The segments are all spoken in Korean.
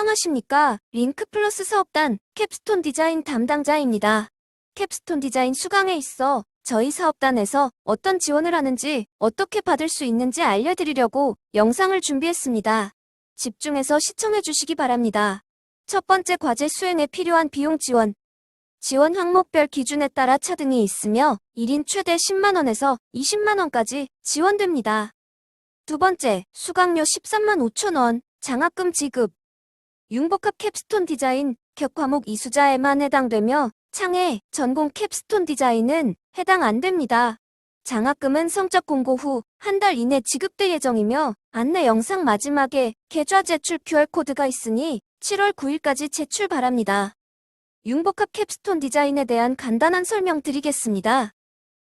안녕하십니까. 링크플러스 사업단 캡스톤 디자인 담당자입니다. 캡스톤 디자인 수강에 있어 저희 사업단에서 어떤 지원을 하는지 어떻게 받을 수 있는지 알려드리려고 영상을 준비했습니다. 집중해서 시청해 주시기 바랍니다. 첫 번째, 과제 수행에 필요한 비용 지원. 지원 항목별 기준에 따라 차등이 있으며 1인 최대 10만원에서 20만원까지 지원됩니다. 두 번째, 수강료 13만 5천원, 장학금 지급. 융복합 캡스톤 디자인, 격과목 이수자에만 해당되며 창의 전공 캡스톤 디자인은 해당 안 됩니다. 장학금은 성적 공고 후 한 달 이내 지급될 예정이며 안내 영상 마지막에 계좌 제출 QR코드가 있으니 7월 9일까지 제출 바랍니다. 융복합 캡스톤 디자인에 대한 간단한 설명 드리겠습니다.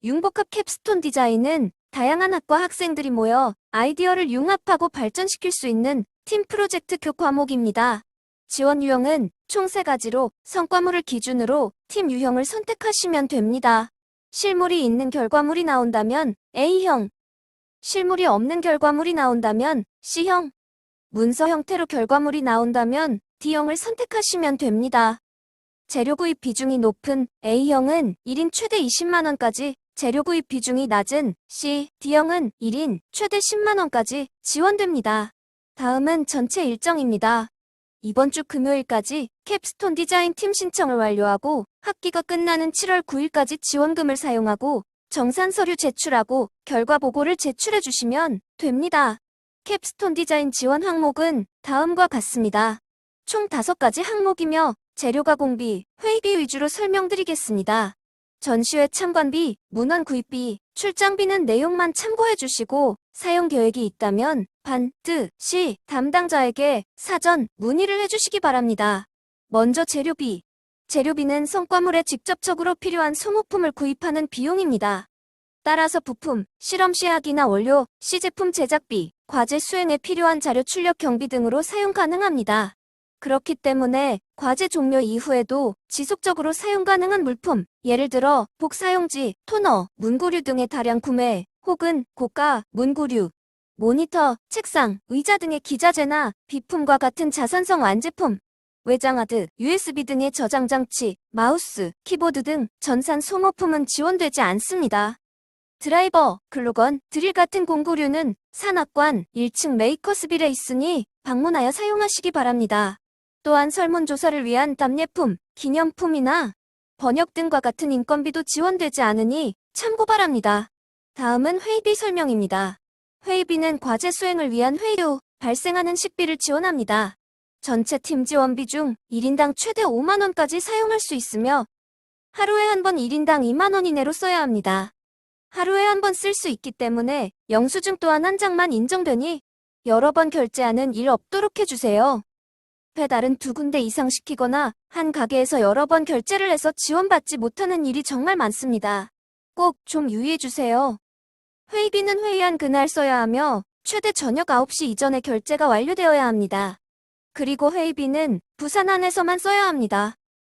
융복합 캡스톤 디자인은 다양한 학과 학생들이 모여 아이디어를 융합하고 발전시킬 수 있는 팀 프로젝트 교과목입니다. 지원 유형은 총 3가지로 성과물을 기준으로 팀 유형을 선택하시면 됩니다. 실물이 있는 결과물이 나온다면 A형, 실물이 없는 결과물이 나온다면 C형, 문서 형태로 결과물이 나온다면 D형을 선택하시면 됩니다. 재료 구입 비중이 높은 A형은 1인 최대 20만원까지, 재료 구입 비중이 낮은 C, D형은 1인 최대 10만원까지 지원됩니다. 다음은 전체 일정입니다. 이번 주 금요일까지 캡스톤 디자인 팀 신청을 완료하고 학기가 끝나는 7월 9일까지 지원금을 사용하고 정산 서류 제출하고 결과 보고를 제출해 주시면 됩니다. 캡스톤 디자인 지원 항목은 다음과 같습니다. 총 5가지 항목이며 재료 가공비, 회의비 위주로 설명드리겠습니다. 전시회 참관비, 문헌 구입비, 출장비는 내용만 참고해 주시고 사용 계획이 있다면 반드시 담당자에게 사전 문의를 해주시기 바랍니다. 먼저 재료비. 재료비는 성과물에 직접적으로 필요한 소모품을 구입하는 비용입니다. 따라서 부품, 실험 시학이나 원료, 시제품 제작비, 과제 수행에 필요한 자료 출력 경비 등으로 사용 가능합니다. 그렇기 때문에 과제 종료 이후에도 지속적으로 사용 가능한 물품, 예를 들어 복사용지, 토너, 문구류 등의 다량 구매, 혹은 고가, 문구류, 모니터, 책상, 의자 등의 기자재나 비품과 같은 자산성 완제품, 외장하드, USB 등의 저장장치, 마우스, 키보드 등 전산 소모품은 지원되지 않습니다. 드라이버, 글루건, 드릴 같은 공구류는 산악관 1층 메이커스빌에 있으니 방문하여 사용하시기 바랍니다. 또한 설문조사를 위한 답례품, 기념품이나 번역 등과 같은 인건비도 지원되지 않으니 참고 바랍니다. 다음은 회의비 설명입니다. 회의비는 과제 수행을 위한 회의 후 발생하는 식비를 지원합니다. 전체 팀 지원비 중 1인당 최대 5만원까지 사용할 수 있으며 하루에 한 번 1인당 2만원 이내로 써야 합니다. 하루에 한 번 쓸 수 있기 때문에 영수증 또한 한 장만 인정되니 여러 번 결제하는 일 없도록 해주세요. 배달은 2군데 이상 시키거나 한 가게에서 여러 번 결제를 해서 지원받지 못하는 일이 정말 많습니다. 꼭 좀 유의해주세요. 회의비는 회의한 그날 써야 하며 최대 저녁 9시 이전에 결제가 완료되어야 합니다. 그리고 회의비는 부산 안에서만 써야 합니다.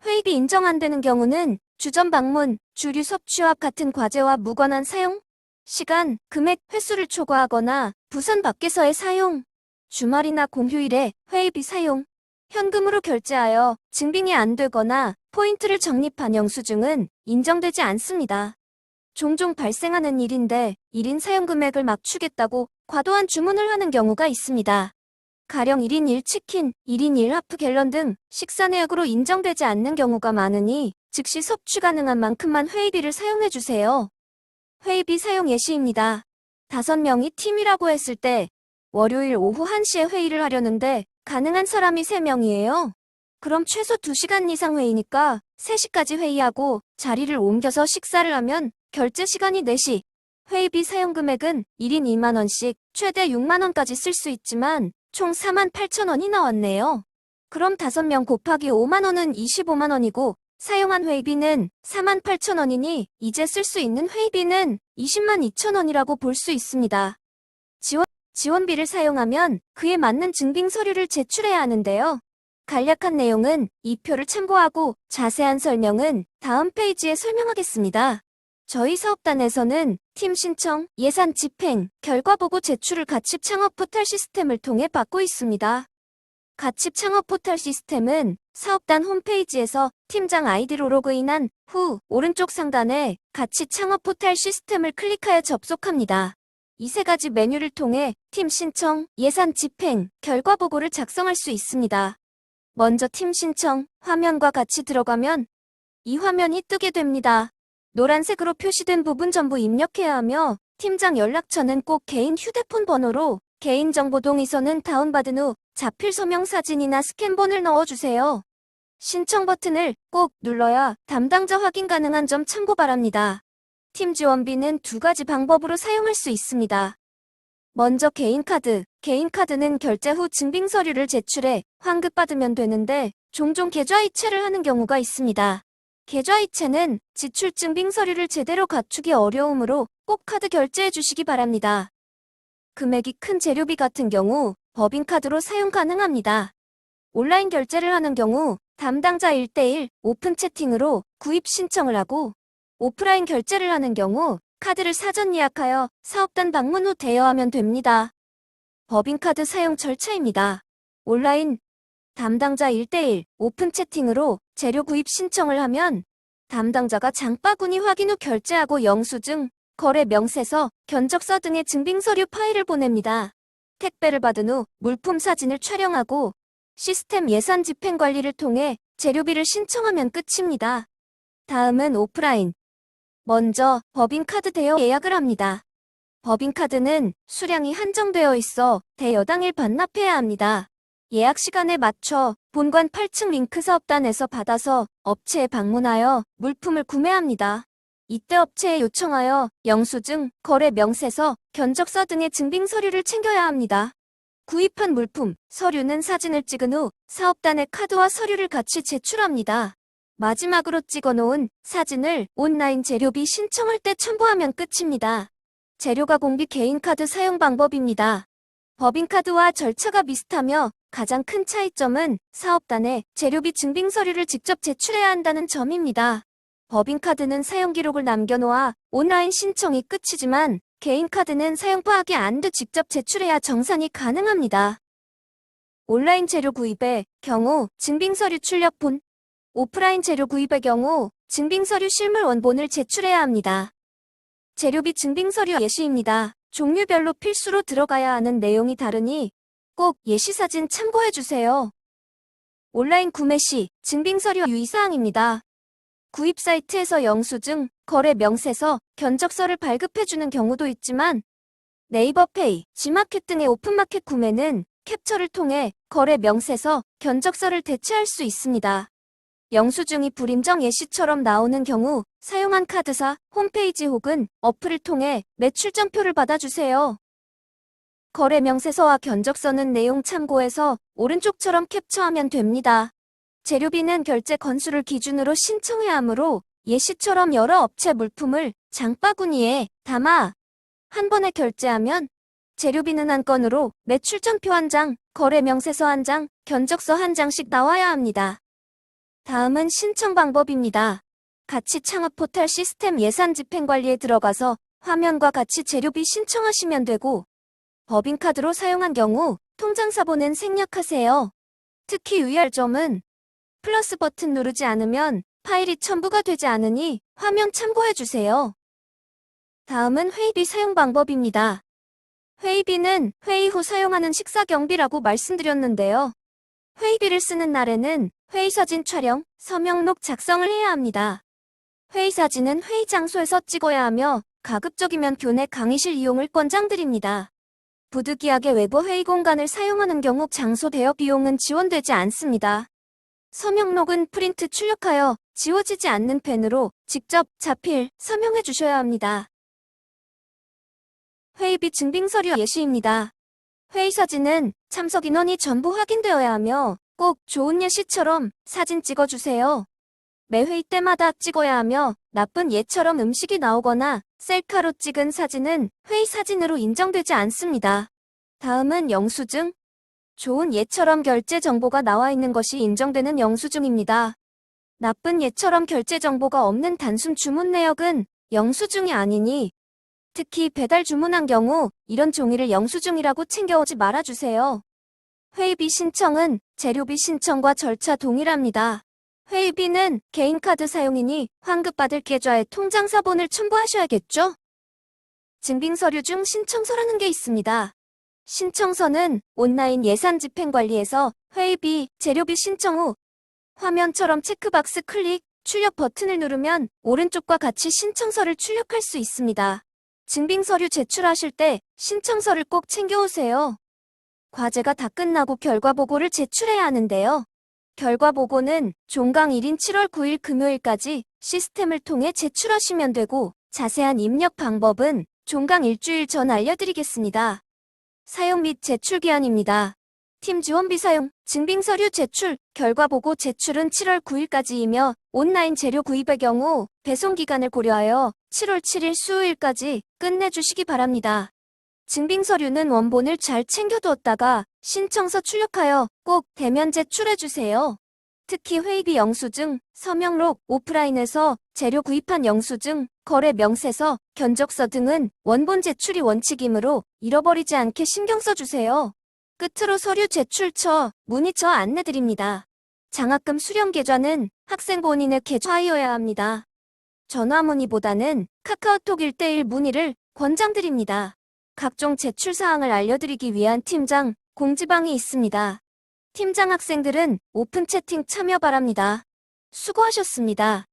회의비 인정 안 되는 경우는 주점 방문, 주류 수업 취합 같은 과제와 무관한 사용, 시간, 금액, 횟수를 초과하거나 부산 밖에서의 사용, 주말이나 공휴일에 회의비 사용, 현금으로 결제하여 증빙이 안 되거나 포인트를 적립한 영수증은 인정되지 않습니다. 종종 발생하는 일인데 1인 사용 금액을 맞추겠다고 과도한 주문을 하는 경우가 있습니다. 가령 1인 1치킨, 1인 1하프 갤런 등 식사 내역으로 인정되지 않는 경우가 많으니 즉시 섭취 가능한 만큼만 회의비를 사용해주세요. 회의비 사용 예시입니다. 5명이 팀이라고 했을 때 월요일 오후 1시에 회의를 하려는데 가능한 사람이 3명이에요. 그럼 최소 2시간 이상 회의니까 3시까지 회의하고 자리를 옮겨서 식사를 하면 결제 시간이 4시. 회의비 사용 금액은 1인 2만원씩 최대 6만원까지 쓸 수 있지만 총 48,000원이 나왔네요. 그럼 5명 곱하기 5만원은 25만원이고 사용한 회의비는 48,000원이니 이제 쓸 수 있는 회의비는 20만 2천원이라고 볼 수 있습니다. 지원비를 사용하면 그에 맞는 증빙 서류를 제출해야 하는데요. 간략한 내용은 이 표를 참고하고 자세한 설명은 다음 페이지에 설명하겠습니다. 저희 사업단에서는 팀 신청, 예산 집행, 결과 보고 제출을 가치 창업 포털 시스템을 통해 받고 있습니다. 가치 창업 포털 시스템은 사업단 홈페이지에서 팀장 아이디로 로그인한 후 오른쪽 상단에 가치 창업 포털 시스템을 클릭하여 접속합니다. 이 세 가지 메뉴를 통해 팀 신청, 예산 집행, 결과 보고를 작성할 수 있습니다. 먼저 팀 신청, 화면과 같이 들어가면 이 화면이 뜨게 됩니다. 노란색으로 표시된 부분 전부 입력해야 하며 팀장 연락처는 꼭 개인 휴대폰 번호로 개인정보 동의서는 다운받은 후 자필 서명 사진이나 스캔본을 넣어주세요. 신청 버튼을 꼭 눌러야 담당자 확인 가능한 점 참고 바랍니다. 팀 지원비는 두 가지 방법으로 사용할 수 있습니다. 먼저 개인카드. 개인카드는 결제 후 증빙서류를 제출해 환급받으면 되는데 종종 계좌이체를 하는 경우가 있습니다. 계좌이체는 지출 증빙서류를 제대로 갖추기 어려우므로 꼭 카드 결제해 주시기 바랍니다. 금액이 큰 재료비 같은 경우 법인카드로 사용 가능합니다. 온라인 결제를 하는 경우 담당자 1:1 오픈 채팅으로 구입 신청을 하고 오프라인 결제를 하는 경우 카드를 사전 예약하여 사업단 방문 후 대여하면 됩니다. 법인카드 사용 절차입니다. 온라인 담당자 1:1 오픈 채팅으로 재료 구입 신청을 하면 담당자가 장바구니 확인 후 결제하고 영수증, 거래 명세서, 견적서 등의 증빙서류 파일을 보냅니다. 택배를 받은 후 물품 사진을 촬영하고 시스템 예산 집행 관리를 통해 재료비를 신청하면 끝입니다. 다음은 오프라인. 먼저 법인카드 대여 예약을 합니다. 법인카드는 수량이 한정되어 있어 대여당일 반납해야 합니다. 예약 시간에 맞춰 본관 8층 링크 사업단에서 받아서 업체에 방문하여 물품을 구매합니다. 이때 업체에 요청하여 영수증, 거래 명세서, 견적서 등의 증빙 서류를 챙겨야 합니다. 구입한 물품, 서류는 사진을 찍은 후 사업단에 카드와 서류를 같이 제출합니다. 마지막으로 찍어놓은 사진을 온라인 재료비 신청할 때 첨부하면 끝입니다. 재료가 공비 개인카드 사용 방법입니다. 법인카드와 절차가 비슷하며 가장 큰 차이점은 사업단에 재료비 증빙 서류를 직접 제출해야 한다는 점입니다. 법인카드는 사용 기록을 남겨놓아 온라인 신청이 끝이지만 개인카드는 사용 파악이 안 돼 직접 제출해야 정산이 가능합니다. 온라인 재료 구입의 경우 증빙서류 출력본, 오프라인 재료 구입의 경우 증빙서류 실물 원본을 제출해야 합니다. 재료비 증빙서류 예시입니다. 종류별로 필수로 들어가야 하는 내용이 다르니 꼭 예시사진 참고해주세요. 온라인 구매 시 증빙서류 유의사항입니다. 구입 사이트에서 영수증, 거래 명세서, 견적서를 발급해주는 경우도 있지만 네이버페이, 지마켓 등의 오픈마켓 구매는 캡처를 통해 거래 명세서, 견적서를 대체할 수 있습니다. 영수증이 불인정 예시처럼 나오는 경우 사용한 카드사, 홈페이지 혹은 어플을 통해 매출점표를 받아주세요. 거래 명세서와 견적서는 내용 참고해서 오른쪽처럼 캡처하면 됩니다. 재료비는 결제 건수를 기준으로 신청해야 하므로 예시처럼 여러 업체 물품을 장바구니에 담아 한 번에 결제하면 재료비는 한 건으로 매출점표 한 장, 거래 명세서 한 장, 견적서 한 장씩 나와야 합니다. 다음은 신청 방법입니다. 가치 창업 포털 시스템 예산 집행 관리에 들어가서 화면과 같이 재료비 신청하시면 되고 법인카드로 사용한 경우 통장사본은 생략하세요. 특히 유의할 점은 플러스 버튼 누르지 않으면 파일이 첨부가 되지 않으니 화면 참고해주세요. 다음은 회의비 사용 방법입니다. 회의비는 회의 후 사용하는 식사 경비라고 말씀드렸는데요. 회의비를 쓰는 날에는 회의사진 촬영, 서명록 작성을 해야 합니다. 회의사진은 회의 장소에서 찍어야 하며 가급적이면 교내 강의실 이용을 권장드립니다. 부득이하게 외부 회의 공간을 사용하는 경우 장소 대여 비용은 지원되지 않습니다. 서명록은 프린트 출력하여 지워지지 않는 펜으로 직접 자필, 서명해 주셔야 합니다. 회의비 증빙서류 예시입니다. 회의사진은 참석 인원이 전부 확인되어야 하며 꼭 좋은 예시처럼 사진 찍어주세요. 매 회의 때마다 찍어야 하며 나쁜 예처럼 음식이 나오거나 셀카로 찍은 사진은 회의 사진으로 인정되지 않습니다. 다음은 영수증. 좋은 예처럼 결제 정보가 나와 있는 것이 인정되는 영수증입니다. 나쁜 예처럼 결제 정보가 없는 단순 주문 내역은 영수증이 아니니 특히 배달 주문한 경우 이런 종이를 영수증이라고 챙겨오지 말아주세요. 회의비 신청은 재료비 신청과 절차 동일합니다. 회의비는 개인카드 사용이니 환급받을 계좌에 통장사본을 첨부하셔야겠죠? 증빙서류 중 신청서라는 게 있습니다. 신청서는 온라인 예산집행관리에서 회의비, 재료비 신청 후 화면처럼 체크박스 클릭, 출력 버튼을 누르면 오른쪽과 같이 신청서를 출력할 수 있습니다. 증빙서류 제출하실 때 신청서를 꼭 챙겨오세요. 과제가 다 끝나고 결과보고를 제출해야 하는데요. 결과보고는 종강 1인 7월 9일 금요일까지 시스템을 통해 제출하시면 되고 자세한 입력 방법은 종강 일주일 전 알려드리겠습니다. 사용 및 제출 기한입니다. 팀 지원비 사용, 증빙서류 제출, 결과보고 제출은 7월 9일까지이며 온라인 재료 구입의 경우 배송기간을 고려하여 7월 7일 수요일까지 끝내주시기 바랍니다. 증빙서류는 원본을 잘 챙겨두었다가 신청서 출력하여 꼭 대면 제출해주세요. 특히 회의비 영수증, 서명록, 오프라인에서 재료 구입한 영수증, 거래 명세서, 견적서 등은 원본 제출이 원칙이므로 잃어버리지 않게 신경 써주세요. 끝으로 서류 제출처, 문의처 안내드립니다. 장학금 수령 계좌는 학생 본인의 계좌이어야 합니다. 전화 문의보다는 카카오톡 1대1 문의를 권장드립니다. 각종 제출 사항을 알려드리기 위한 팀장, 공지방이 있습니다. 팀장 학생들은 오픈 채팅 참여 바랍니다. 수고하셨습니다.